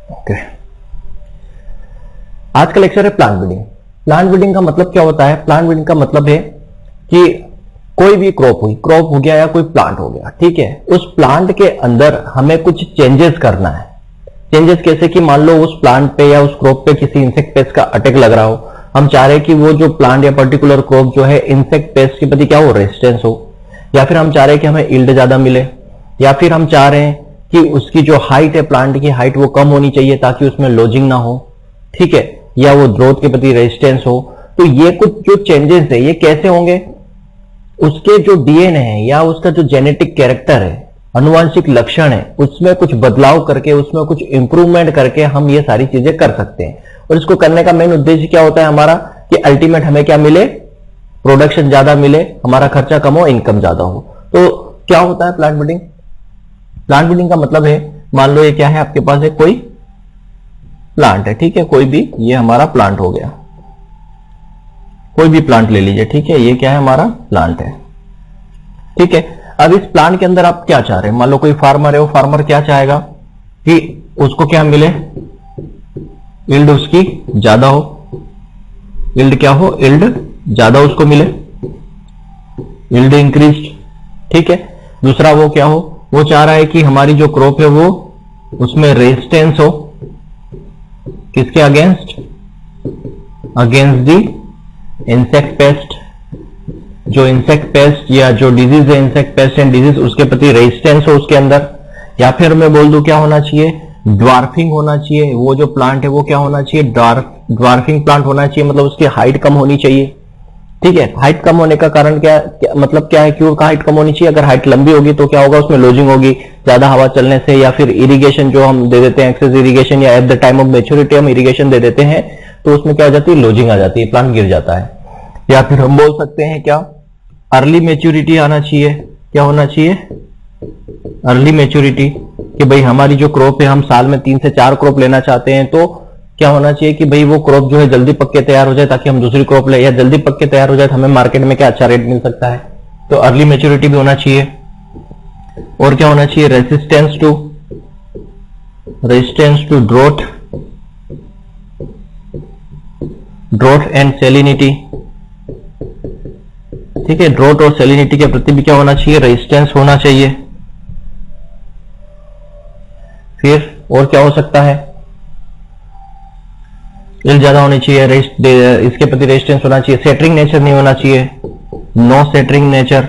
Okay, आज का lecture है प्लांट ब्रीडिंग। प्लांट ब्रीडिंग का मतलब क्या होता है? प्लांट ब्रीडिंग का मतलब है कि कोई भी क्रॉप हो गया या कोई प्लांट हो गया, ठीक है, उस प्लांट के अंदर हमें कुछ चेंजेस करना है। चेंजेस कैसे कि मान लो उस प्लांट पे या उस क्रॉप पे किसी इंसेक्ट पेस्ट का अटैक लग रहा हो, हम चाह रहे हैं कि वो जो प्लांट या पर्टिकुलर क्रॉप जो है इंसेक्ट पेस्ट के प्रति क्या हो, रेजिस्टेंस हो, या फिर हम चाह रहे हैं कि हमें यील्ड ज्यादा मिले, या फिर हम चाह रहे हैं कि उसकी जो हाइट है, प्लांट की हाइट वो कम होनी चाहिए ताकि उसमें लॉजिंग ना हो, ठीक है, या वो ग्रोथ के प्रति रेजिस्टेंस हो। तो ये कुछ जो चेंजेस है ये कैसे होंगे? उसके जो डीएनए है या उसका जो जेनेटिक कैरेक्टर है, अनुवांशिक लक्षण है, उसमें कुछ बदलाव करके, उसमें कुछ इंप्रूवमेंट करके हम ये सारी चीजें कर सकते हैं। और इसको करने का मेन उद्देश्य क्या होता है हमारा, कि अल्टीमेट हमें क्या मिले, प्रोडक्शन ज्यादा मिले, हमारा खर्चा कम हो, इनकम ज्यादा हो। तो क्या होता है प्लांट ब्रीडिंग? प्लांट ब्रीडिंग का मतलब है, मान लो ये क्या है, आपके पास है कोई प्लांट है, ठीक है, कोई भी, ये हमारा प्लांट हो गया, कोई भी प्लांट ले लीजिए, ठीक है, ये क्या है, हमारा प्लांट है, ठीक है। अब इस प्लांट के अंदर आप क्या चाह रहे हैं? मान लो कोई फार्मर है, वो फार्मर क्या चाहेगा कि उसको क्या मिले, यील्ड उसकी ज्यादा हो, यील्ड क्या हो, यील्ड ज्यादा उसको मिले, यील्ड इंक्रीज, ठीक है। दूसरा वो क्या हो, वो चाह रहा है कि हमारी जो क्रॉप है वो उसमें रेजिस्टेंस हो, किसके against, against the insect pest, जो इंसेक्ट पेस्ट या जो डिजीज है, इंसेक्ट पेस्ट एंड डिजीज, उसके प्रति रेजिस्टेंस हो उसके अंदर। या फिर मैं बोल दूं क्या होना चाहिए, ड्वार्फिंग होना चाहिए, वो जो प्लांट है वो क्या होना चाहिए, ड्वार्फिंग प्लांट होना चाहिए, मतलब उसकी हाइट कम होनी चाहिए, ठीक है। हाइट कम होने का कारण क्या मतलब क्या है, क्यों का हाइट कम होनी चाहिए? अगर हाइट लंबी होगी तो क्या होगा, उसमें लॉजिंग होगी ज्यादा हवा चलने से, या फिर इरिगेशन जो हम दे देते हैं, एक्सेस इरिगेशन, या at the time of maturity हम इरिगेशन दे देते हैं, तो उसमें क्या हो जाती है, लॉजिंग आ जाती है, प्लांट गिर जाता है। या फिर हम बोल सकते हैं क्या, अर्ली मैच्योरिटी आना चाहिए, क्या होना चाहिए, अर्ली मैच्योरिटी, कि भाई हमारी जो क्रॉप है, हम साल में 3 से 4 क्रॉप लेना चाहते हैं, तो क्या होना चाहिए कि भाई वो क्रॉप जो है जल्दी पक के तैयार हो जाए ताकि हम दूसरी क्रॉप ले, या जल्दी पक के तैयार हो जाए तो हमें मार्केट में क्या अच्छा रेट मिल सकता है, तो अर्ली मैच्योरिटी भी होना चाहिए। और क्या होना चाहिए, resistance to drought and salinity, ठीक है, ड्रॉट और सेलिनिटी के प्रति भी क्या होना चाहिए, रेजिस्टेंस होना चाहिए। फिर और क्या हो सकता है, यील्ड ज्यादा होनी चाहिए, इसके प्रति रेजिस्टेंस होना चाहिए, सेटरिंग नेचर नहीं होना चाहिए, नो सेटरिंग नेचर,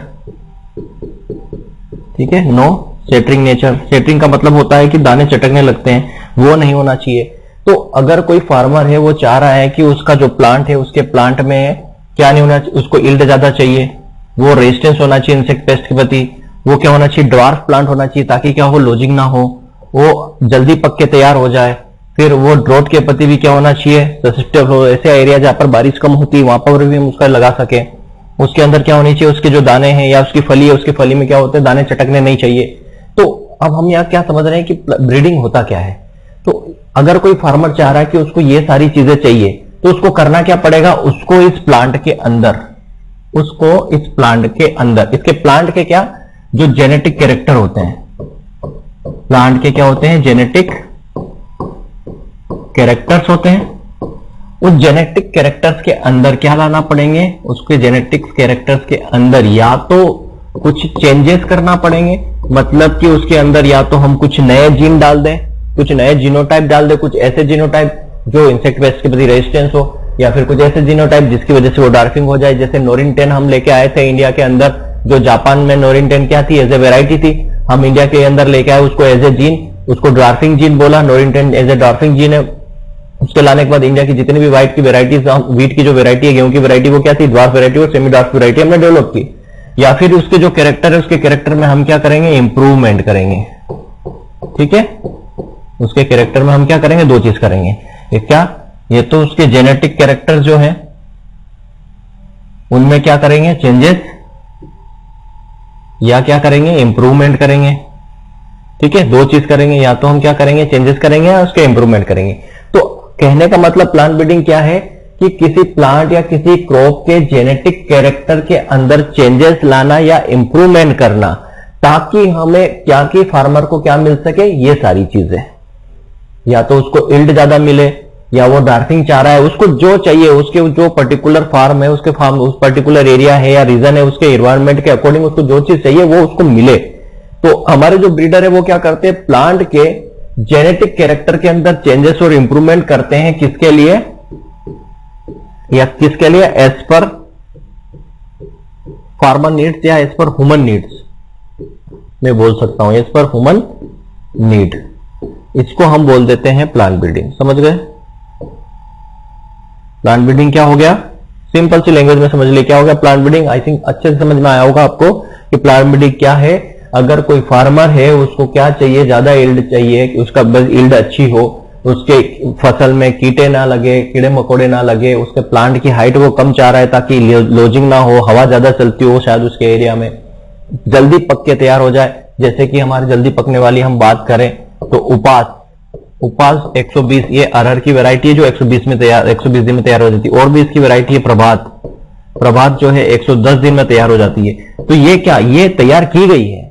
ठीक है, नो सेटरिंग नेचर। सेटरिंग का मतलब होता है कि दाने चटकने लगते हैं, वो नहीं होना चाहिए। तो अगर कोई फार्मर है वो चाह रहा है कि उसका जो प्लांट है, उसके प्लांट में क्या नहीं होना चाहिए, उसको यील्ड ज्यादा चाहिए, वो रेजिस्टेंस होना चाहिए इंसेक्ट पेस्ट के प्रति, वो क्या होना चाहिए, ड्वार्फ प्लांट होना चाहिए ताकि क्या हो, लॉजिंग ना हो, वो जल्दी पक के तैयार हो जाए। फिर वो ड्रॉट के प्रति भी क्या होना चाहिए, ससेप्टिबल हो, ऐसे एरिया जहां पर बारिश कम होती है वहां पर भी हम उसका लगा सके। उसके अंदर क्या होनी चाहिए, उसके जो दाने हैं या उसकी फली है, उसकी फली में क्या होते हैं, दाने चटकने नहीं चाहिए। तो अब हम यहाँ क्या समझ रहे हैं कि ब्रीडिंग होता क्या है। तो अगर कोई फार्मर चाह रहा है कि उसको ये सारी चीजें चाहिए, तो उसको करना क्या पड़ेगा, उसको इस प्लांट के अंदर, इसके प्लांट के क्या, जो जेनेटिक कैरेक्टर होते हैं, प्लांट के क्या होते हैं, जेनेटिक कैरेक्टर्स होते हैं, उस जेनेटिक कैरेक्टर्स के अंदर क्या लाना पड़ेंगे, उसके जेनेटिक कैरेक्टर्स के अंदर या तो कुछ चेंजेस करना पड़ेंगे, मतलब कि उसके अंदर या तो हम कुछ नए जीन डाल दें, कुछ नए जीनोटाइप डाल दें, कुछ ऐसे जीनोटाइप जो इंसेक्ट पेस्ट के प्रति रेजिस्टेंस हो, या फिर कुछ ऐसे जीनोटाइप जिसकी वजह से वो डार्फिंग हो जाए। जैसे नोरिन 10 हम लेके आए थे इंडिया के अंदर, जो जापान में नोरिन 10 क्या थी, एज ए वेराइटी थी, हम इंडिया के अंदर लेके आए उसको एज ए जीन, उसको ड्वार्फिंग जीन बोला, नोरिन 10 एज ए ड्वार्फिंग जीन है। उसके लाने के बाद इंडिया की जितनी भी व्हाइट की वेराइटीज, व्हीट की जो वेराइटी है, गेहूं की वेराइटी, वो क्या थी, ड्वार्फ वेराइटी और सेमी ड्वार्फ वेराइटी हमने डेवलप की। या फिर उसके जो कैरेक्टर है, उसके कैरेक्टर में हम क्या करेंगे, इंप्रूवमेंट करेंगे, ठीक है, उसके कैरेक्टर में हम क्या करेंगे, 2 चीज करेंगे। एक क्या, ये तो उसके जेनेटिक कैरेक्टर जो है उनमें क्या करेंगे, चेंजेस, या क्या करेंगे, इंप्रूवमेंट करेंगे, ठीक है, 2 चीज करेंगे, या तो हम क्या करेंगे, चेंजेस करेंगे या उसके इंप्रूवमेंट करेंगे। तो कहने का मतलब प्लांट ब्रीडिंग क्या है, कि किसी प्लांट या किसी क्रॉप के जेनेटिक कैरेक्टर के अंदर चेंजेस लाना या इंप्रूवमेंट करना, ताकि हमें क्या, कि फार्मर को क्या मिल सके, ये सारी चीजें, या तो उसको इल्ड ज्यादा मिले, या वो ड्राफ्टिंग चाह रहा है, उसको जो चाहिए, उसके जो पर्टिकुलर फार्म है, उसके फार्म उस पर्टिकुलर एरिया है या रीजन है, उसके एनवायरमेंट के अकॉर्डिंग उसको जो चीज चाहिए वो उसको मिले। तो हमारे जो ब्रीडर है वो क्या करते हैं, प्लांट के जेनेटिक कैरेक्टर के अंदर चेंजेस और इंप्रूवमेंट करते हैं। किसके लिए, या किसके लिए, एज पर फार्मर नीड्स या एज पर ह्यूमन नीड्स, मैं बोल सकता हूं एज पर ह्यूमन नीड। इसको हम बोल देते हैं प्लांट ब्रीडिंग। समझ गए? प्लांट ब्रीडिंग क्या हो गया, सिंपल सी लैंग्वेज में समझ लिए क्या हो गया प्लांट ब्रीडिंग। आई थिंक अच्छे से समझ में आया होगा आपको कि प्लांट ब्रीडिंग क्या है। अगर कोई फार्मर है उसको क्या चाहिए, ज्यादा यील्ड चाहिए, कि उसका बस यील्ड अच्छी हो, उसके फसल में कीटे ना लगे, कीड़े मकोड़े ना लगे, उसके प्लांट की हाइट वो कम चाह रहा है ताकि लोजिंग ना हो, हवा ज्यादा चलती हो शायद उसके एरिया में, जल्दी पक के तैयार हो जाए। जैसे कि हमारे जल्दी पकने वाली हम बात करें तो उपास 120, ये अरहर की वैरायटी है जो 120 दिन में तैयार हो जाती है। और भी इसकी वैरायटी है प्रभात जो है 110 दिन में तैयार हो जाती है। तो ये क्या, ये तैयार की गई है।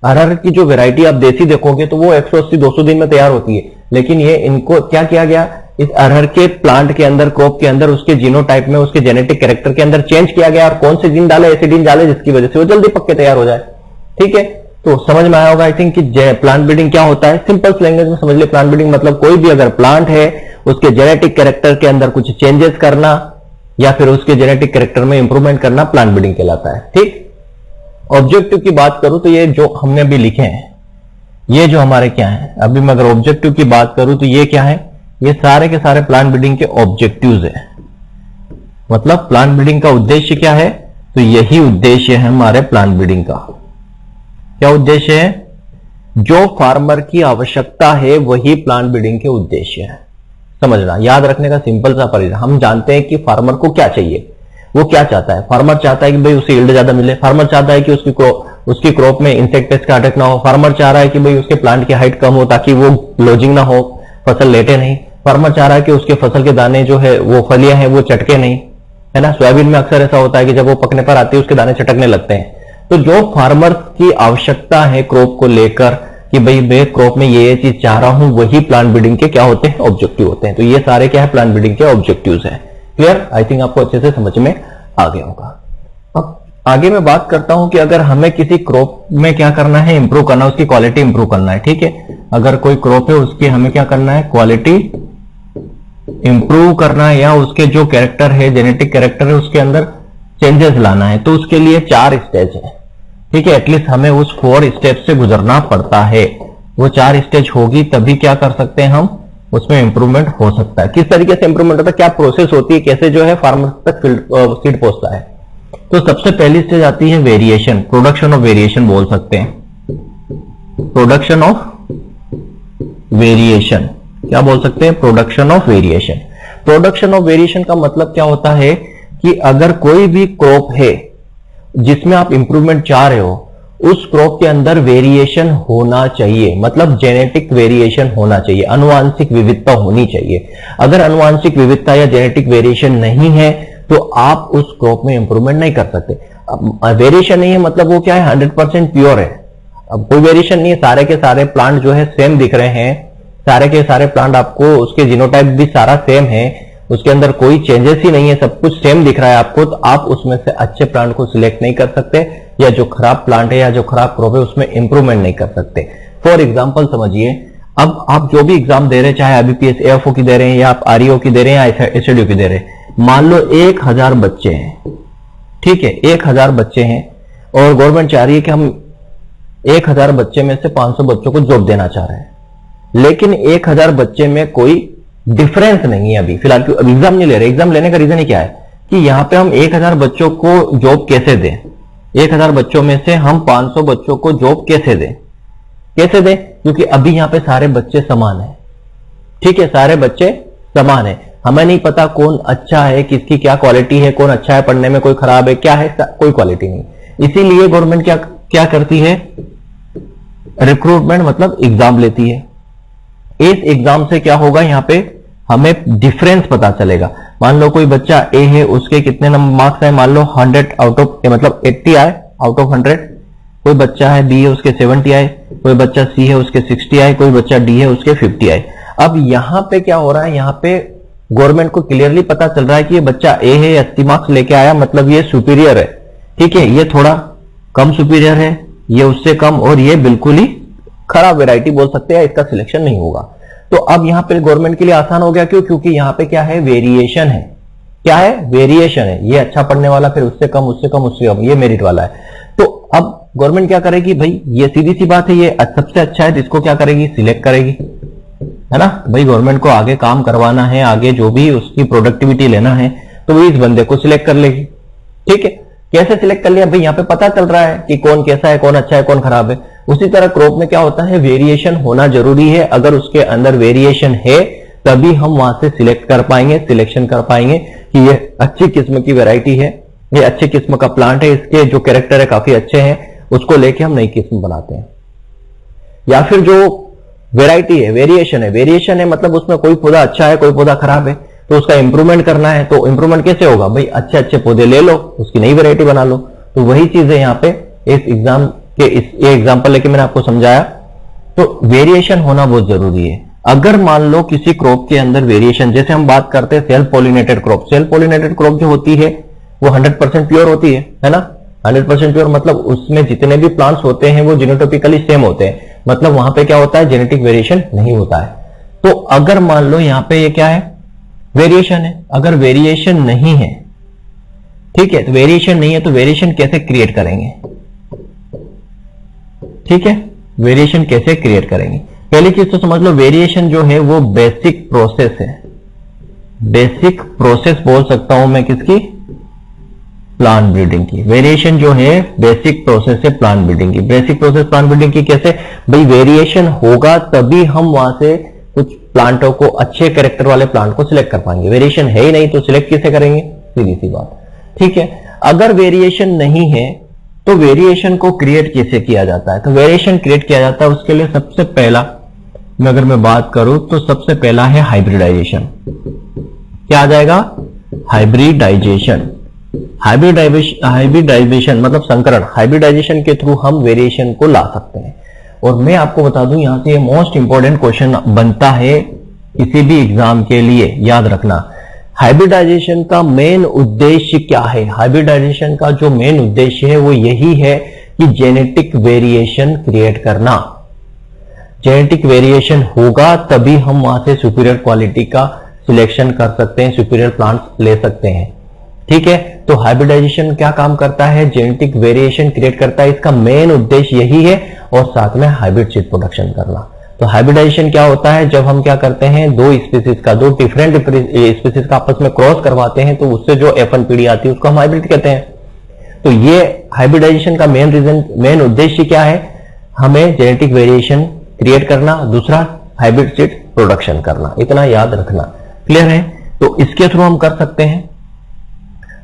अरहर की जो वैरायटी आप देसी देखोगे तो वो 180-200 दिन में तैयार होती है, लेकिन ये इनको क्या किया गया, इस अरहर के प्लांट के अंदर, क्रॉप के अंदर, उसके जीनोटाइप में, उसके जेनेटिक कैरेक्टर के अंदर चेंज किया गया और कौन से जीन डाले, ऐसे जीन डाले जिसकी वजह से वो जल्दी पक के तैयार हो जाए। ठीक है, तो समझ में आया होगा आई थिंक कि प्लांट ब्रीडिंग क्या होता है। सिंपल लैंग्वेज में समझ लिया। प्लांट ब्रीडिंग मतलब कोई भी अगर प्लांट है उसके जेनेटिक कैरेक्टर के अंदर कुछ चेंजेस करना या फिर उसके जेनेटिक कैरेक्टर में इंप्रूवमेंट करना प्लांट ब्रीडिंग कहलाता है। ठीक, ऑब्जेक्टिव की बात करूं तो ये जो हमने अभी लिखे हैं, ये जो हमारे क्या है, अभी मैं अगर ऑब्जेक्टिव की बात करूं तो ये क्या है, ये सारे के सारे प्लांट ब्रीडिंग के ऑब्जेक्टिव्स है। मतलब प्लांट ब्रीडिंग का उद्देश्य क्या है, तो यही उद्देश्य है हमारे प्लांट ब्रीडिंग का। क्या उद्देश्य है, जो फार्मर की आवश्यकता है वही प्लांट ब्रीडिंग के उद्देश्य है। समझना, याद रखने का सिंपल सा परिणाम। हम जानते हैं कि फार्मर को क्या चाहिए, वो क्या चाहता है। फार्मर चाहता है कि भाई उसे यील्ड ज्यादा मिले, फार्मर चाहता है कि उसकी क्रॉप में इंसेक्ट पेस्ट का अटैक ना हो, फार्मर चाह रहा है कि भाई उसके प्लांट की हाइट कम हो ताकि वो लोजिंग ना हो, फसल लेटे नहीं, फार्मर चाह रहा है कि उसके फसल के दाने जो है वो फलियां हैं वो चटके नहीं, है ना। सोयाबीन में अक्सर ऐसा होता है कि जब वो पकने पर आती है उसके दाने चटकने लगते हैं। तो जो फार्मर की आवश्यकता है क्रॉप को लेकर कि भाई मैं क्रॉप में ये चीज चाह रहा हूं, वही प्लांट ब्रीडिंग के क्या होते हैं, ऑब्जेक्टिव होते हैं। तो ये सारे क्या है, प्लांट ब्रीडिंग के ऑब्जेक्टिव्स हैं। क्लियर? आई थिंक आपको अच्छे से समझ में आ गया होगा। अब आगे मैं बात करता हूं कि अगर हमें किसी क्रॉप में क्या करना है, इंप्रूव करना, उसकी क्वालिटी इंप्रूव करना है। ठीक है, अगर कोई क्रॉप है उसकी हमें क्या करना है, क्वालिटी इंप्रूव करना है, या उसके जो कैरेक्टर है, जेनेटिक कैरेक्टर है, उसके अंदर चेंजेस लाना है। तो उसके लिए 4 स्टेज है। ठीक है, एटलीस्ट हमें उस 4 स्टेप से गुजरना पड़ता है। वो 4 स्टेज होगी तभी क्या कर सकते हैं हम, उसमें इंप्रूवमेंट हो सकता है। किस तरीके से इंप्रूवमेंट होता है, क्या प्रोसेस होती है, कैसे जो है फार्मर तक सीड पहुंचता है। तो सबसे पहली स्टेज आती है वेरिएशन, प्रोडक्शन ऑफ वेरिएशन बोल सकते हैं। प्रोडक्शन ऑफ वेरिएशन क्या बोल सकते हैं, production of variation. Production of variation का मतलब क्या होता है कि अगर कोई भी क्रॉप है जिसमें आप इंप्रूवमेंट चाह रहे हो, उस क्रॉप के अंदर वेरिएशन होना चाहिए, मतलब जेनेटिक वेरिएशन होना चाहिए, अनुवांशिक विविधता होनी चाहिए। अगर अनुवांशिक विविधता या जेनेटिक वेरिएशन नहीं है तो आप उस क्रॉप में इंप्रूवमेंट नहीं कर सकते। वेरिएशन नहीं है मतलब वो क्या है, 100% प्योर है। अब कोई वेरिएशन नहीं है, सारे के सारे प्लांट जो है सेम दिख रहे हैं, सारे के सारे प्लांट आपको उसके जीनोटाइप भी सारा सेम है, उसके अंदर कोई चेंजेस ही नहीं है, सब कुछ सेम दिख रहा है आपको, तो आप उसमें से अच्छे प्लांट को सिलेक्ट नहीं कर सकते, या जो खराब प्लांट है या जो खराब क्रॉप है उसमें इंप्रूवमेंट नहीं कर सकते। फॉर एग्जाम्पल समझिए, अब आप जो भी एग्जाम दे रहे हैं, चाहे आईबीपीएस एएफओ की दे रहे हैं या आप आरईओ की दे रहे हैं या एसएडीओ की दे रहे हैं, मान लो 1000 बच्चे हैं। ठीक है, 1000 बच्चे हैं और गवर्नमेंट चाह रही है कि हम 1000 बच्चे में से 500 बच्चों को जॉब देना चाह रहे हैं, लेकिन 1000 बच्चे में कोई डिफरेंस नहीं है अभी फिलहाल। अभी एग्जाम नहीं ले रहे। एग्जाम लेने का रीजन ही क्या है कि यहां पे हम 1000 बच्चों को जॉब कैसे दें, 1000 बच्चों में से हम 500 बच्चों को जॉब कैसे दें, क्योंकि अभी यहां पे सारे बच्चे समान हैं। ठीक है, सारे बच्चे समान हैं, हमें नहीं पता कौन अच्छा है, किसकी क्या क्वालिटी है, कौन अच्छा है पढ़ने में, कोई खराब है, क्या है, कोई क्वालिटी नहीं। इसीलिए गवर्नमेंट क्या करती है, रिक्रूटमेंट मतलब एग्जाम लेती है। इस एग्जाम से क्या होगा, यहां पे हमें डिफरेंस पता चलेगा। मान लो कोई बच्चा ए है, उसके कितने नंबर मार्क्स आए, मान लो 100 आउट ऑफ मतलब 80 आए आउट ऑफ 100। कोई बच्चा है बी है, उसके 70 आए, कोई बच्चा सी है उसके 60 आए, कोई बच्चा डी है उसके 50 आए। अब यहां पे क्या हो रहा है, यहां पे गवर्नमेंट को क्लियरली पता चल रहा है कि ये बच्चा ए है, 80 मार्क्स लेके आया, मतलब ये सुपीरियर है, ठीक है, ये थोड़ा कम सुपीरियर है, ये उससे कम, और ये बिल्कुल ही खराब वैरायटी बोल सकते हैं, इसका सिलेक्शन नहीं होगा। तो अब यहां पे गवर्नमेंट के लिए आसान हो गया, क्यों? क्योंकि यहां पे क्या है, वेरिएशन है। क्या है? वेरिएशन है। ये अच्छा पढ़ने वाला फिर उससे कम, उससे कम, उससे कम, ये मेरिट वाला है। तो अब गवर्नमेंट क्या करेगी भाई, ये सीधी सी बात है, ये सबसे अच्छा है, तो इसको क्या करेगी, सिलेक्ट करेगी, है ना भाई। गवर्नमेंट को आगे काम करवाना है, आगे जो भी उसकी प्रोडक्टिविटी लेना है, तो वो इस बंदे को सिलेक्ट कर लेगी, ठीक है। कैसे सिलेक्ट कर लिया भाई, यहां पे पता चल रहा है कि कौन कैसा है, कौन अच्छा है, कौन खराब है। उसी तरह क्रॉप में क्या होता है, वेरिएशन होना जरूरी है। अगर उसके अंदर वेरिएशन है तभी हम वहां से सिलेक्ट कर पाएंगे, सिलेक्शन कर पाएंगे कि ये अच्छी किस्म की वैरायटी है, ये अच्छे किस्म का प्लांट है, इसके जो कैरेक्टर है काफी अच्छे हैं, उसको लेके हम नई किस्म बनाते हैं। या फिर जो वैरायटी है, वेरिएशन है, वेरिएशन है मतलब उसमें कोई पौधा अच्छा है, कोई पौधा खराब है, तो उसका इंप्रूवमेंट करना है। तो इंप्रूवमेंट कैसे होगा भाई, अच्छे अच्छे पौधे ले लो, उसकी नई वैरायटी बना लो। तो वही चीज है यहाँ पे इस एग्जाम के, ये एग्जाम्पल लेके मैंने आपको समझाया। तो वेरिएशन होना बहुत जरूरी है। अगर मान लो किसी क्रॉप के अंदर वेरिएशन, जैसे हम बात करते हैं self pollinated crop, self pollinated crop जो होती है वो 100% प्योर होती है ना। 100% प्योर मतलब उसमें जितने भी प्लांट्स होते हैं वो जीनोटाइपिकली सेम होते हैं, मतलब वहां पे क्या होता है, जेनेटिक वेरिएशन नहीं होता है। तो अगर मान लो यहां पे ये क्या है, वेरिएशन है। अगर वेरिएशन नहीं है, ठीक है, तो वेरिएशन नहीं है तो वेरिएशन कैसे क्रिएट करेंगे, ठीक है, वेरिएशन कैसे क्रिएट करेंगे। पहली चीज तो समझ लो, वेरिएशन जो है वो बेसिक प्रोसेस है। बेसिक प्रोसेस बोल सकता हूं मैं किसकी, प्लांट ब्रीडिंग की। वेरिएशन जो है बेसिक प्रोसेस है प्लांट ब्रीडिंग की। बेसिक प्रोसेस प्लांट ब्रीडिंग की कैसे भाई, वेरिएशन होगा तभी हम वहां से कुछ प्लांटों को, अच्छे कैरेक्टर वाले प्लांट को सिलेक्ट कर पाएंगे। वेरिएशन है ही नहीं तो सिलेक्ट कैसे करेंगे, सीधी सी बात, ठीक है। अगर वेरिएशन नहीं है तो वेरिएशन को क्रिएट कैसे किया जाता है, तो वेरिएशन क्रिएट किया जाता है उसके लिए सबसे पहला अगर मैं बात करूं तो सबसे पहला है हाइब्रिडाइजेशन। क्या आ जाएगा, हाइब्रिडाइजेशन। हाइब्रिडाइजेशन मतलब संकरण। हाइब्रिडाइजेशन के थ्रू हम वेरिएशन को ला सकते हैं। और मैं आपको बता दूं यहां से मोस्ट इंपॉर्टेंट क्वेश्चन बनता है किसी भी एग्जाम के लिए, याद रखना। हाइब्रिडाइजेशन का मेन उद्देश्य क्या है, हाइब्रिडाइजेशन का जो मेन उद्देश्य है वो यही है कि जेनेटिक वेरिएशन क्रिएट करना। जेनेटिक वेरिएशन होगा तभी हम वहां से सुपीरियर क्वालिटी का सिलेक्शन कर सकते हैं, सुपीरियर प्लांट्स ले सकते हैं, ठीक है। तो हाइब्रिडाइजेशन क्या काम करता है, जेनेटिक वेरिएशन क्रिएट करता है, इसका मेन उद्देश्य यही है, और साथ में हाइब्रिड सीड प्रोडक्शन करना। तो हाइब्रिडाइजेशन क्या होता है, जब हम क्या करते हैं, दो स्पीसीज का, दो डिफरेंट स्पीसीज का आपस में क्रॉस करवाते हैं, तो उससे जो F1 पीढ़ी आती है उसको हम हाइब्रिड कहते हैं। तो ये हाइब्रिडाइजेशन का मेन उद्देश्य क्या है, हमें जेनेटिक वेरिएशन क्रिएट करना, दूसरा हाइब्रिड सीड प्रोडक्शन करना, इतना याद रखना। क्लियर है। तो इसके थ्रू हम कर सकते हैं।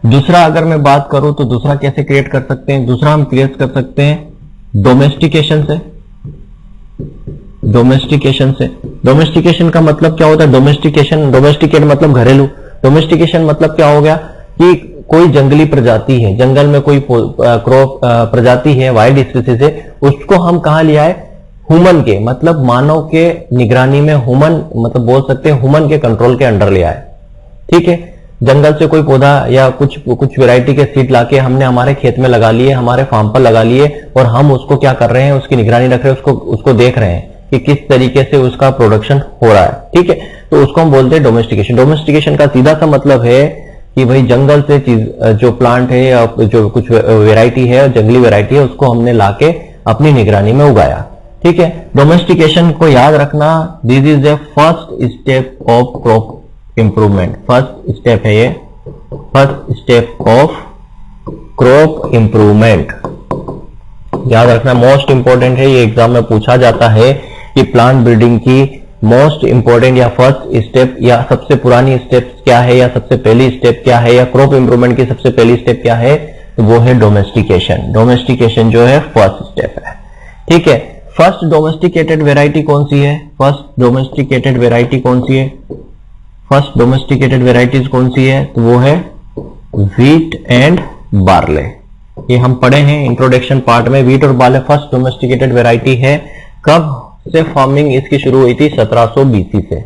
दूसरा अगर मैं बात करूं तो दूसरा कैसे क्रिएट कर सकते हैं, दूसरा हम क्रिएट कर सकते हैं डोमेस्टिकेशन से। डोमेस्टिकेशन से, डोमेस्टिकेशन का मतलब क्या होता है, डोमेस्टिकेशन, डोमेस्टिकेट मतलब घरेलू, डोमेस्टिकेशन मतलब क्या हो गया कि कोई जंगली प्रजाति है, जंगल में कोई क्रॉप प्रजाति है, वाइल्ड स्पीसीज है, उसको हम कहां ले आए, ह्यूमन के मतलब मानव के निगरानी में, ह्यूमन मतलब बोल सकते हैं ह्यूमन के कंट्रोल के अंडर ले आए, ठीक है। जंगल से कोई पौधा या कुछ वैरायटी के सीड लाके हमने हमारे खेत में लगा लिए, हमारे फार्म पर लगा लिए, और हम उसको क्या कर रहे हैं, उसकी निगरानी रख रहे हैं, उसको देख रहे हैं कि किस तरीके से उसका प्रोडक्शन हो रहा है, ठीक है। तो उसको हम बोलते हैं डोमेस्टिकेशन। डोमेस्टिकेशन का सीधा सा मतलब है कि भाई जंगल से चीज जो प्लांट है या जो कुछ वैरायटी है, जंगली वैरायटी है, उसको हमने लाके अपनी निगरानी में उगाया, ठीक है। डोमेस्टिकेशन को याद रखना, this is a first step of crop improvement. First step है ये, first step of crop improvement, याद रखना, मोस्ट इंपॉर्टेंट है। ये एग्जाम में पूछा जाता है कि प्लांट ब्रीडिंग की मोस्ट इंपॉर्टेंट या फर्स्ट स्टेप या सबसे पुरानी स्टेप क्या है, या सबसे पहली स्टेप क्या है, या क्रॉप इंप्रूवमेंट की सबसे पहली स्टेप क्या है, तो वो है डोमेस्टिकेशन। डोमेस्टिकेशन जो है फर्स्ट स्टेप है, ठीक है। फर्स्ट डोमेस्टिकेटेड वेराइटी कौन सी है, फर्स्ट डोमेस्टिकेटेड वेराइटी कौन सी है, फर्स्ट डोमेस्टिकेटेड वेराइटीज कौन सी है, तो वो है व्हीट एंड बार्ले। ये हम पढ़े हैं इंट्रोडक्शन पार्ट में, व्हीट और बार्ले फर्स्ट डोमेस्टिकेटेड वेराइटी है। कब से फार्मिंग इसकी शुरू हुई थी 1700 बीसी से।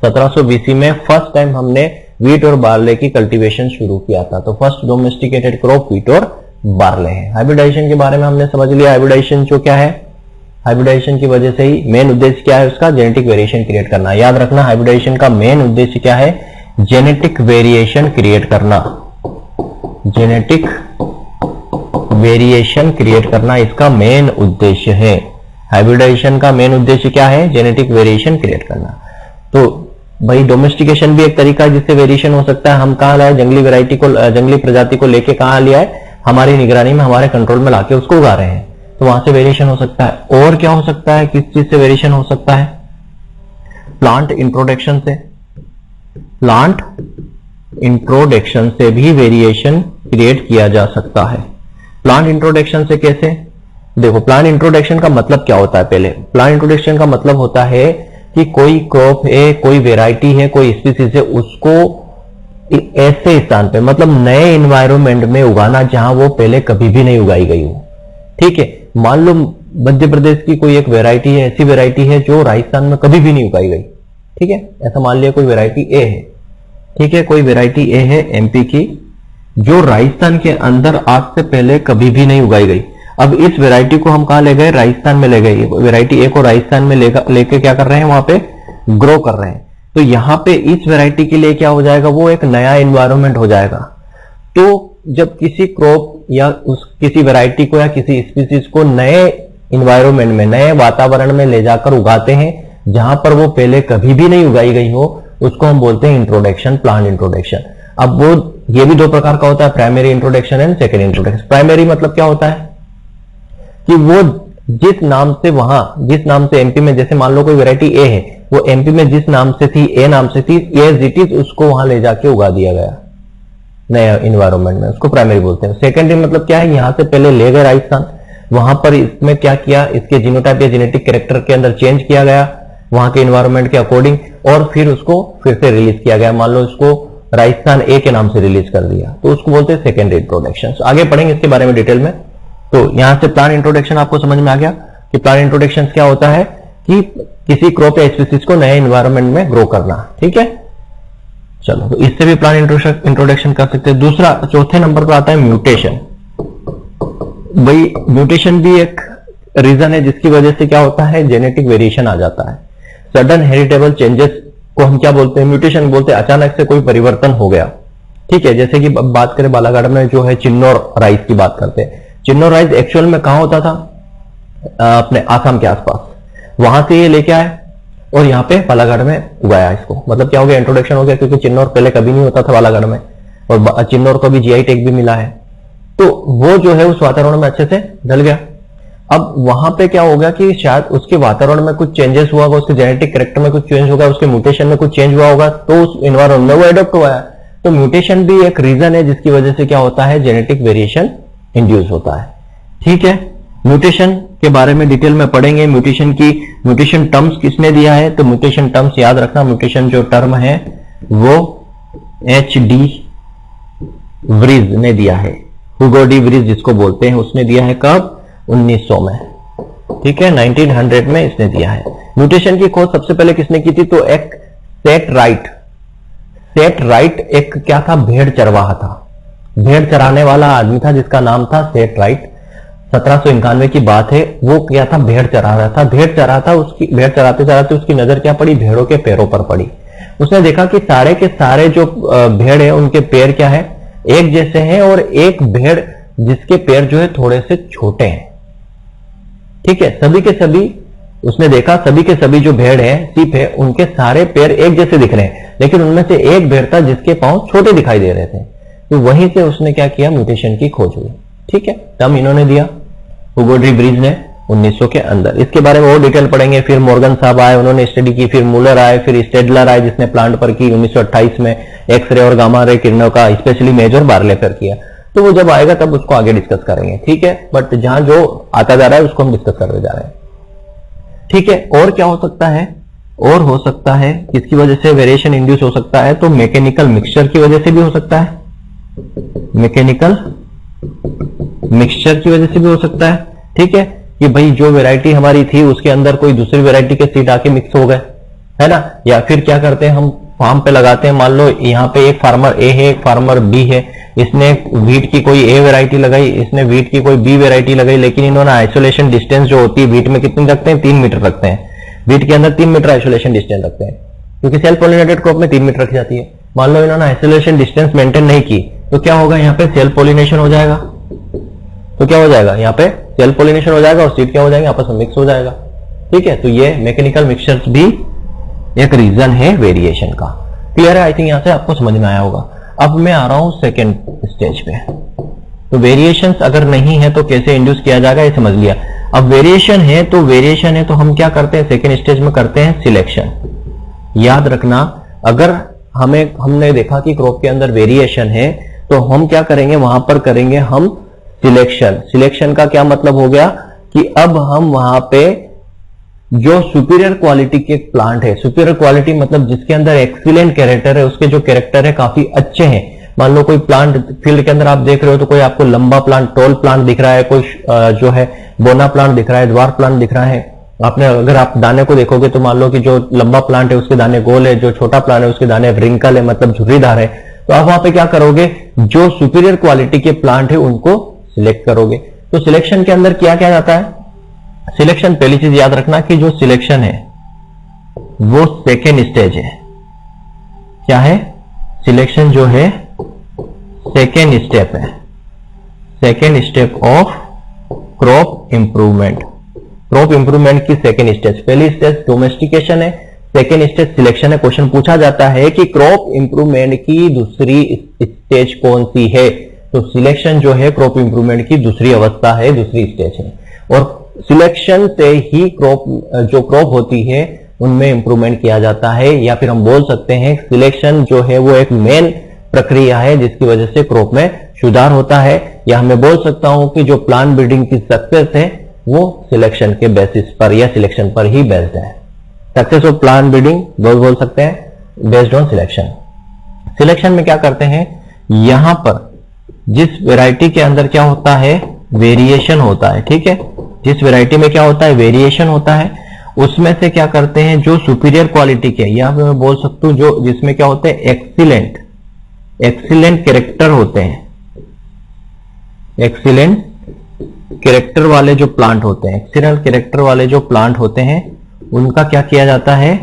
1700 बीसी में फर्स्ट टाइम हमने वीट और बार्ले की कल्टीवेशन शुरू किया था। तो फर्स्ट डोमेस्टिकेटेड क्रॉप वीट और बार्ले है। हाइब्रिडाइजेशन के बारे में हमने समझ लिया। हाइब्रिडाइजेशन जो क्या है, हाइब्रिडाइजेशन की वजह से ही मेन उद्देश्य क्या है उसका, जेनेटिक वेरिएशन क्रिएट करना। याद रखना हाइब्रिडाइजेशन का मेन उद्देश्य क्या है, जेनेटिक वेरिएशन क्रिएट करना। जेनेटिक वेरिएशन क्रिएट करना इसका मेन उद्देश्य है। हाइब्रिडाइजेशन का मेन उद्देश्य क्या है, जेनेटिक वेरिएशन क्रिएट करना। तो भाई डोमेस्टिकेशन भी एक तरीका है जिससे वेरिएशन हो सकता है। हम कहां लाए, जंगली वैरायटी को, जंगली प्रजाति को लेके कहां लिया है, हमारी निगरानी में, हमारे कंट्रोल में लाके उसको उगा रहे हैं, तो वहां से वेरिएशन हो सकता है। और क्या हो सकता है, किस चीज से वेरिएशन हो सकता है, प्लांट इंट्रोडक्शन से। प्लांट इंट्रोडक्शन से भी वेरिएशन क्रिएट किया जा सकता है। प्लांट इंट्रोडक्शन से कैसे, देखो प्लांट इंट्रोडक्शन का मतलब क्या होता है। पहले प्लांट इंट्रोडक्शन का मतलब होता है कि कोई क्रॉप है, कोई वेराइटी है, कोई स्पीसीज है, उसको ऐसे स्थान पे, मतलब नए एनवायरनमेंट में उगाना जहां वो पहले कभी भी नहीं उगाई गई हो। ठीक है, मान लो मध्य प्रदेश की कोई एक वेराइटी है, ऐसी वेराइटी है जो राजस्थान में कभी भी नहीं उगाई गई। ठीक है, ऐसा मान लिया कोई वेराइटी ए है। ठीक है, कोई वेराइटी ए है एमपी की, जो राजस्थान के अंदर आज से पहले कभी भी नहीं उगाई गई। अब इस वेराइटी को हम कहां ले गए, राजस्थान में ले गए। वेराइटी ए को राजस्थान में लेके क्या कर रहे हैं, वहां पे ग्रो कर रहे हैं। तो यहां पे इस वेराइटी के लिए क्या हो जाएगा, वो एक नया एनवायरनमेंट हो जाएगा। तो जब किसी क्रॉप या किसी वेराइटी को या किसी स्पीसीज को नए एनवायरनमेंट में, नए वातावरण में ले जाकर उगाते हैं जहां पर वो पहले कभी भी नहीं उगाई गई हो, उसको हम बोलते हैं इंट्रोडक्शन, प्लांट इंट्रोडक्शन। अब वो ये भी दो प्रकार का होता है, primary introduction and secondary introduction. Primary मतलब क्या होता है कि वो जिस नाम से, वहां जिस नाम से एमपी में, जैसे मान लो कोई वैरायटी ए है, वो एमपी में जिस नाम से थी, ए नाम से थी, एज इट इज उसको वहां ले जाके उगा दिया गया नया इन्वायरमेंट में, उसको प्राइमरी बोलते हैं। सेकेंडरी मतलब क्या है, यहां से पहले ले गए राजस्थान, वहां पर इसमें क्या किया, इसके जीनोटाइप या जेनेटिक कैरेक्टर के अंदर चेंज किया गया वहां के इन्वायरमेंट के अकॉर्डिंग, और फिर उसको फिर से रिलीज किया गया। मान लो इसको राजस्थान ए के नाम से रिलीज कर दिया, तो उसको बोलते हैं सेकेंडरी इंट्रोडक्शन। आगे पढ़ेंगे इसके बारे में डिटेल में। तो यहां से प्लांट इंट्रोडक्शन आपको समझ में आ गया कि प्लांट इंट्रोडक्शन क्या होता है, कि किसी क्रॉप या स्पीसीज को नए एनवायरनमेंट में ग्रो करना। ठीक है, चलो, तो इससे भी प्लांट इंट्रोडक्शन कर सकते हैं। दूसरा, चौथे नंबर पर आता है म्यूटेशन। भाई म्यूटेशन भी एक रीजन है जिसकी वजह से क्या होता है, जेनेटिक वेरिएशन आ जाता है। सडन हेरिटेबल चेंजेस को हम क्या बोलते हैं, म्यूटेशन बोलते हैं। अचानक से कोई परिवर्तन हो गया। ठीक है, जैसे कि बात करें बालाघाट में जो है चिन्नौर राइस की बात करते हैं। चिन्नौर राइस एक्चुअल में कहां होता था, अपने आसाम के आसपास, वहां से ये लेके आए और यहाँ पे बालाघाट में उगाया इसको। मतलब क्या हो गया, इंट्रोडक्शन हो गया, क्योंकि चिन्नौर पहले कभी नहीं होता था बालाघाट में, और चिन्नौर को भी जीआई टैग भी मिला है, तो वो जो है उस वातावरण में अच्छे से ढल गया। अब वहां पे क्या हो गया कि शायद उसके वातावरण में कुछ चेंजेस हुआ होगा, उसके जेनेटिक कैरेक्टर में कुछ चेंज होगा, उसके म्यूटेशन में कुछ चेंज हुआ होगा, तो उस एनवायरमेंट में वो एडॉप्ट हुआ है। तो म्यूटेशन भी एक रीजन है जिसकी वजह से क्या होता है, जेनेटिक वेरिएशन इंड्यूस होता है। ठीक है, म्यूटेशन के बारे में डिटेल में पढ़ेंगे। म्यूटेशन टर्म्स किसने दिया है, तो म्यूटेशन टर्म्स याद रखना, म्यूटेशन जो टर्म है वो HD व्रीज ने दिया है। हुगो डी व्रीज जिसको बोलते हैं, उसने दिया है कब, 1900 में। ठीक है, 1900 में इसने दिया है। म्यूटेशन की खोज सबसे पहले किसने की थी, तो एक सेट राइट एक क्या था, भेड़ चरवाहा था। भेड़ चराने वाला आदमी था जिसका नाम था सेट राइट। 1791 की बात है। वो क्या था, भेड़ चरा रहा था। भेड़ चराते चराते उसकी नजर क्या पड़ी, भेड़ों के पैरों पर पड़ी। उसने देखा कि सारे के सारे जो भेड़ है उनके पैर क्या है, एक जैसे हैं, और एक भेड़ जिसके पैर जो है थोड़े से छोटे हैं। ठीक है, सभी के सभी उसने देखा, सभी के सभी जो भेड़ है, सीप है, उनके सारे पैर एक जैसे दिख रहे हैं, लेकिन उनमें से एक भेड़ था जिसके पांव छोटे दिखाई दे रहे थे। तो वहीं से उसने क्या किया, म्यूटेशन की खोज हुई। ठीक है, टर्म इन्होंने दिया, हुगो डी व्रीज ने 1900 के अंदर। इसके बारे में और डिटेल पढ़ेंगे। फिर मॉर्गन साहब आए, उन्होंने स्टडी की, फिर मूलर आए, फिर स्टेडलर आए जिसने प्लांट पर की 1928 में, एक्सरे और गामा रे किरणों का स्पेशली मेज और बार्ले पर किया। तो वो जब आएगा तब उसको आगे डिस्कस करेंगे। ठीक है, बट जहां जो आता जा रहा है उसको हम डिस्कस करते जा रहे हैं। ठीक है, और क्या हो सकता है, और हो सकता है किसकी वजह से वेरिएशन इंड्यूस हो सकता है, तो मैकेनिकल मिक्सचर की वजह से भी हो सकता है। मैकेनिकल मिक्सचर की वजह से भी हो सकता है। ठीक है, कि भाई जो वैरायटी हमारी थी उसके अंदर कोई दूसरी वैरायटी के सीड आके मिक्स हो गए, है ना। या फिर क्या करते हैं, हम फार्म पे लगाते हैं, मान लो यहाँ पे एक फार्मर ए है, एक फार्मर बी है, इसने वीट की कोई ए वैरायटी लगाई, इसने वीट की कोई बी वैरायटी लगाई, लेकिन इन्होंने आइसोलेशन डिस्टेंस जो होती है वीट में कितनी रखते हैं, 3 मीटर रखते हैं। वीट के अंदर 3 मीटर आइसोलेशन डिस्टेंस रखते हैं, क्योंकि सेल्फ पॉलिनेटेड क्रॉप में 3 मीटर रखी जाती है। मान लो इन्होंने आइसोलेशन डिस्टेंस मेंटेन नहीं की, तो क्या होगा, यहाँ पे सेल्फ पॉलिनेशन हो जाएगा। तो क्या हो जाएगा, यहाँ पे सेल्फ पॉलिनेशन हो जाएगा और सीड क्या हो जाएंगे, आपस में मिक्स हो जाएगा। ठीक है, तो ये मैकेनिकल मिक्सचर्स भी एक रीजन है वेरिएशन का। क्लियर है, आई थिंक यहां से आपको समझ में आया होगा। अब मैं आ रहा हूं सेकेंड स्टेज पे। तो वेरिएशंस अगर नहीं है तो कैसे इंड्यूस किया जाएगा, ये समझ लिया। अब वेरिएशन है तो हम क्या करते हैं, सेकेंड स्टेज में करते हैं सिलेक्शन। याद रखना, अगर हमने देखा कि क्रॉप के अंदर वेरिएशन है तो हम क्या करेंगे, वहां पर करेंगे हम सिलेक्शन। सिलेक्शन का क्या मतलब हो गया कि अब हम वहां पे जो सुपीरियर क्वालिटी के प्लांट है, सुपीरियर क्वालिटी मतलब जिसके अंदर एक्सीलेंट कैरेक्टर है, उसके जो कैरेक्टर है काफी अच्छे हैं। मान लो कोई प्लांट फील्ड के अंदर आप देख रहे हो तो कोई आपको लंबा प्लांट, टॉल प्लांट दिख रहा है, कोई जो है बोना प्लांट दिख रहा है, ड्वार्फ प्लांट दिख रहा है। आपने अगर आप दाने को देखोगे तो मान लो कि जो लंबा प्लांट है उसके दाने गोल है, जो छोटा प्लांट है उसके दाने रिंकल है, मतलब झुर्रीदार है। तो आप वहां पे क्या करोगे, जो सुपीरियर क्वालिटी के प्लांट है उनको सिलेक्ट करोगे। तो सिलेक्शन के अंदर क्या क्या जाता है, सिलेक्शन, पहली चीज याद रखना कि जो सिलेक्शन है वो सेकेंड स्टेज है। क्या है, सिलेक्शन जो है सेकेंड स्टेप है, second step of crop improvement. Crop improvement की सेकेंड स्टेज, पहली स्टेज डोमेस्टिकेशन है, सेकेंड स्टेज सिलेक्शन है। क्वेश्चन पूछा जाता है कि क्रॉप इंप्रूवमेंट की दूसरी स्टेज कौन सी है, तो सिलेक्शन जो है क्रॉप इंप्रूवमेंट की दूसरी अवस्था है, दूसरी स्टेज है। और सिलेक्शन से ही जो क्रॉप होती है उनमें इंप्रूवमेंट किया जाता है, या फिर हम बोल सकते हैं सिलेक्शन जो है वो एक मेन प्रक्रिया है जिसकी वजह से क्रॉप में सुधार होता है। या मैं बोल सकता हूं कि जो प्लांट ब्रीडिंग की सक्सेस है वो सिलेक्शन के बेसिस पर या सिलेक्शन पर ही बेस्ड है। सक्सेस ऑफ प्लांट ब्रीडिंग बोल सकते हैं बेस्ड ऑन सिलेक्शन। सिलेक्शन में क्या करते हैं, यहां पर जिस वैरायटी के अंदर क्या होता है, वेरिएशन होता है। ठीक है, जिस वैरायटी में क्या होता है, वेरिएशन होता है, उसमें से क्या करते हैं, जो सुपीरियर क्वालिटी के, या मैं बोल सकता हूं जो जिसमें क्या होते हैं, एक्सीलेंट कैरेक्टर होते हैं, एक्सीलेंट कैरेक्टर वाले जो प्लांट होते हैं, एक्सीलेंट कैरेक्टर वाले जो प्लांट होते हैं उनका क्या किया जाता है,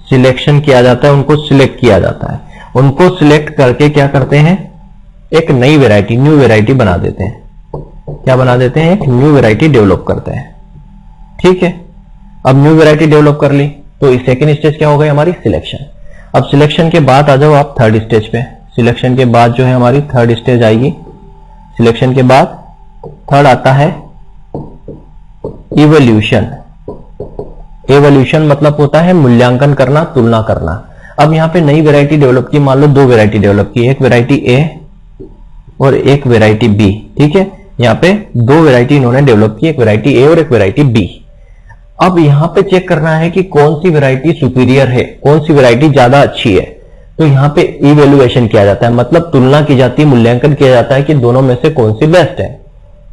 सिलेक्शन किया जाता है, उनको सिलेक्ट किया जाता है। उनको सिलेक्ट करके क्या करते हैं, एक नई वैरायटी, न्यू वैरायटी बना देते हैं। क्या बना देते हैं, एक न्यू वैरायटी डेवलप करते हैं। ठीक है, अब न्यू वैरायटी डेवलप कर ली तो इस सेकेंड स्टेज क्या हो गई हमारी, सिलेक्शन। अब सिलेक्शन के बाद आ जाओ आप थर्ड स्टेज पे। सिलेक्शन के बाद जो है हमारी थर्ड स्टेज आएगी। सिलेक्शन के बाद थर्ड आता है इवोल्यूशन। इवोल्यूशन मतलब होता है मूल्यांकन करना, तुलना करना। अब यहां पे नई वैरायटी डेवलप की, मान लो 2 वैरायटी डेवलप की, एक वैरायटी ए और एक वैरायटी बी। ठीक है, यहां पे 2 वैरायटी इन्होंने डेवलप की, एक वैरायटी ए और एक वैरायटी बी। अब यहां पे चेक करना है कि कौन सी वैरायटी सुपीरियर है, कौन सी वैरायटी ज्यादा अच्छी है। तो यहां पे इवेल्युएशन किया जाता है, मतलब तुलना की जाती है, मूल्यांकन किया जाता है कि दोनों में से कौन सी बेस्ट है।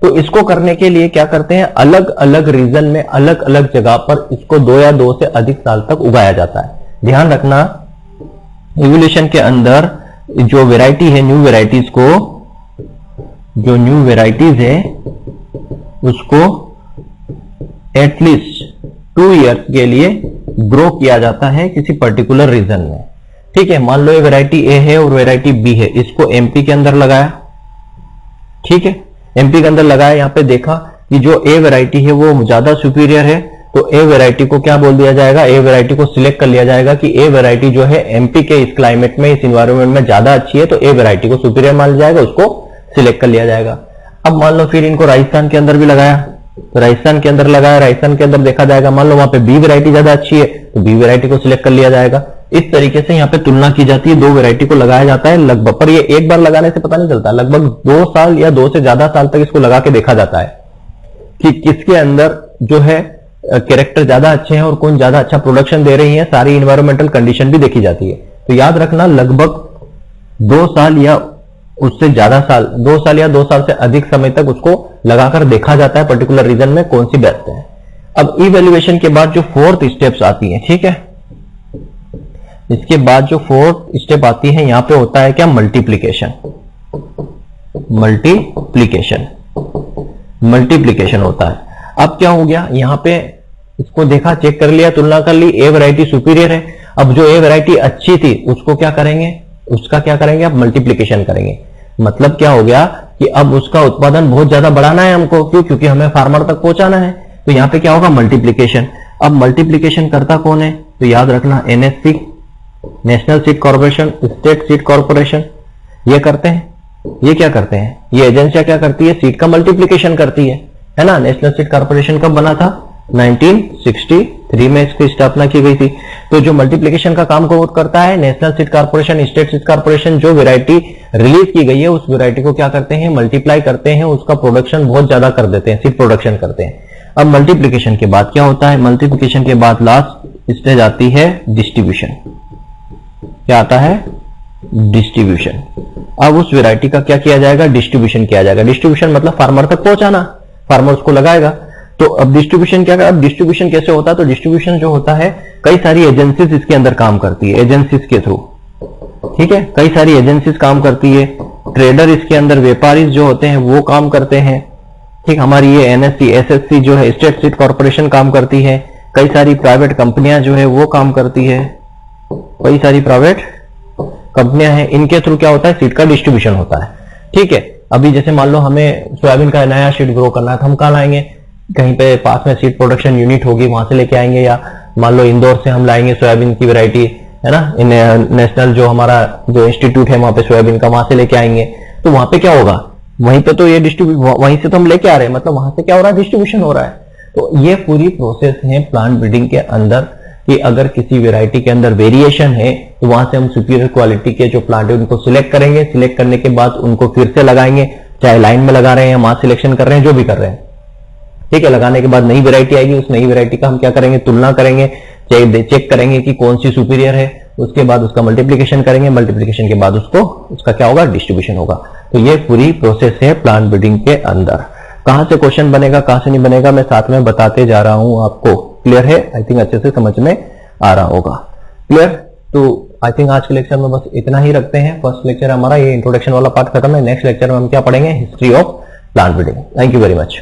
तो इसको करने के लिए क्या करते हैं, अलग अलग रीजन में अलग अलग जगह पर इसको 2 या 2 से अधिक साल तक उगाया जाता है। ध्यान रखना, इवोल्यूशन के अंदर जो वैरायटी है, न्यू वैरायटीज को, जो न्यू वैरायटीज है उसको एटलीस्ट 2 ईयर्स के लिए ग्रो किया जाता है किसी पर्टिकुलर रीजन में। ठीक है, मान लो ये वैरायटी ए है और वैरायटी बी है, इसको एमपी के अंदर लगाया। ठीक है, एमपी के अंदर लगाया, यहां पे देखा कि जो ए वैरायटी है वो ज्यादा सुपीरियर है, तो ए वैरायटी को क्या बोल दिया जाएगा, ए वैरायटी को सिलेक्ट कर लिया जाएगा कि ए वैरायटी जो है एमपी के इस क्लाइमेट में, इस इन्वायरमेंट में ज्यादा अच्छी है, तो ए वैरायटी को सुपीरियर मान लिया जाएगा, उसको सिलेक्ट कर लिया जाएगा। अब मान लो फिर इनको राजस्थान के अंदर भी लगाया, तो राजस्थान के अंदर लगाया, राजस्थान के अंदर देखा जाएगा, मान लो वहां पे बी वैरायटी ज्यादा अच्छी है, तो बी वैरायटी को सिलेक्ट कर लिया जाएगा। इस तरीके से यहाँ पे तुलना की जाती है, 2 वैरायटी को लगाया जाता है लगभग, पर ये एक बार लगाने से पता नहीं चलता, लगभग 2 साल या 2 से ज्यादा साल तक इसको लगा के देखा जाता है कि किसके अंदर जो है कैरेक्टर ज्यादा अच्छे हैं और कौन ज्यादा अच्छा प्रोडक्शन दे रही है। सारी इन्वायरमेंटल कंडीशन भी देखी जाती है। तो याद रखना, लगभग 2 साल या उससे ज्यादा साल, 2 साल या 2 साल से अधिक समय तक उसको लगाकर देखा जाता है पर्टिकुलर रीजन में कौन सी बेस्ट है। अब इवैल्यूएशन के बाद जो 4th स्टेप्स आती है, ठीक है, इसके बाद जो 4th स्टेप आती है यहां पे होता है क्या, मल्टीप्लीकेशन। मल्टीप्लीकेशन होता है। अब क्या हो गया, यहां पे इसको देखा, चेक कर लिया, तुलना कर ली, ए वैरायटी सुपीरियर है। अब जो ए वैरायटी अच्छी थी उसको क्या करेंगे, उसका क्या करेंगे, अब मल्टीप्लीकेशन करेंगे। मतलब क्या हो गया कि अब उसका उत्पादन बहुत ज्यादा बढ़ाना है हमको, क्यों, क्योंकि हमें फार्मर तक पहुंचाना है। तो यहां पे क्या होगा, मल्टीप्लीकेशन। अब मल्टीप्लीकेशन करता कौन है, तो याद रखना NSC, national seed corporation, state seed corporation, ये करते हैं। ये क्या करते हैं, ये एजेंसियां क्या करती है, सीड का मल्टीप्लीकेशन करती है ना। नेशनल सीड कॉर्पोरेशन कब बना था, 1963 में इसकी स्थापना की गई थी। तो जो मल्टीप्लिकेशन का काम को करता है national seed corporation, state seed corporation, जो वैरायटी रिलीज की गई है उस वैरायटी को क्या करते हैं, मल्टीप्लाई करते हैं, उसका प्रोडक्शन बहुत ज्यादा कर देते हैं, सीड प्रोडक्शन करते हैं। अब मल्टीप्लिकेशन के बाद क्या होता है, मल्टीप्लिकेशन के बाद लास्ट स्टेज आती है डिस्ट्रीब्यूशन। क्या आता है, डिस्ट्रीब्यूशन। अब उस वैरायटी का क्या किया जाएगा, डिस्ट्रीब्यूशन किया जाएगा। डिस्ट्रीब्यूशन मतलब फार्मर तक पहुंचाना, फार्मर उसको लगाएगा। तो अब डिस्ट्रीब्यूशन क्या, अब डिस्ट्रीब्यूशन कैसे होता है, तो डिस्ट्रीब्यूशन जो होता है कई सारी एजेंसीज इसके अंदर काम करती है, एजेंसीज के थ्रू, ठीक है, कई सारी एजेंसीज काम करती है। ट्रेडर इसके अंदर, व्यापारी जो होते हैं वो काम करते हैं, ठीक। हमारी ये एनएससी, एसएससी जो है, स्टेट सीड कॉर्पोरेशन काम करती है। कई सारी प्राइवेट कंपनियां जो है वो काम करती है, कई सारी प्राइवेट कंपनियां हैं, इनके थ्रू क्या होता है, सीड का डिस्ट्रीब्यूशन होता है, ठीक है। अभी जैसे मान लो हमें सोयाबीन का नया सीड ग्रो करना है, तो हम कहां लाएंगे, कहीं पे पास में सीड प्रोडक्शन यूनिट होगी, वहां से लेके आएंगे, या मान लो इंदौर से हम लाएंगे सोयाबीन की वैरायटी, है ना, नेशनल जो हमारा जो इंस्टीट्यूट है वहां पे सोयाबीन का, वहां से लेके आएंगे। तो वहां पे क्या होगा, वहीं पे तो ये वहीं से तो हम लेके आ रहे हैं, मतलब वहां से क्या हो रहा है, डिस्ट्रीब्यूशन हो रहा है। तो ये पूरी प्रोसेस है प्लांट ब्रीडिंग के अंदर, कि अगर किसी वैरायटी के अंदर वेरिएशन है तो वहां से हम सुपीरियर क्वालिटी के जो प्लांट है उनको सिलेक्ट करेंगे, सिलेक्ट करने के बाद उनको फिर से लगाएंगे, चाहे लाइन में लगा रहे हैं, मास सिलेक्शन कर रहे हैं, जो भी कर रहे हैं, ठीक है। लगाने के बाद नई वैरायटी आएगी, उस नई वैरायटी का हम क्या करेंगे, तुलना करेंगे, चेक करेंगे कि कौन सी सुपीरियर है, उसके बाद उसका मल्टीप्लिकेशन करेंगे, मल्टीप्लिकेशन के बाद उसका क्या होगा, डिस्ट्रीब्यूशन होगा। तो ये पूरी प्रोसेस है प्लांट ब्रीडिंग के अंदर। कहां से क्वेश्चन बनेगा, कहां से नहीं बनेगा, मैं साथ में बताते जा रहा हूं आपको। क्लियर है, आई थिंक अच्छे से समझ में आ रहा होगा। क्लियर, तो आई थिंक आज के लेक्चर में बस इतना ही रखते हैं। फर्स्ट लेक्चर हमारा ये इंट्रोडक्शन वाला पार्ट खत्म है। नेक्स्ट लेक्चर में हम क्या पढ़ेंगे, history of plant breeding. Thank you very much.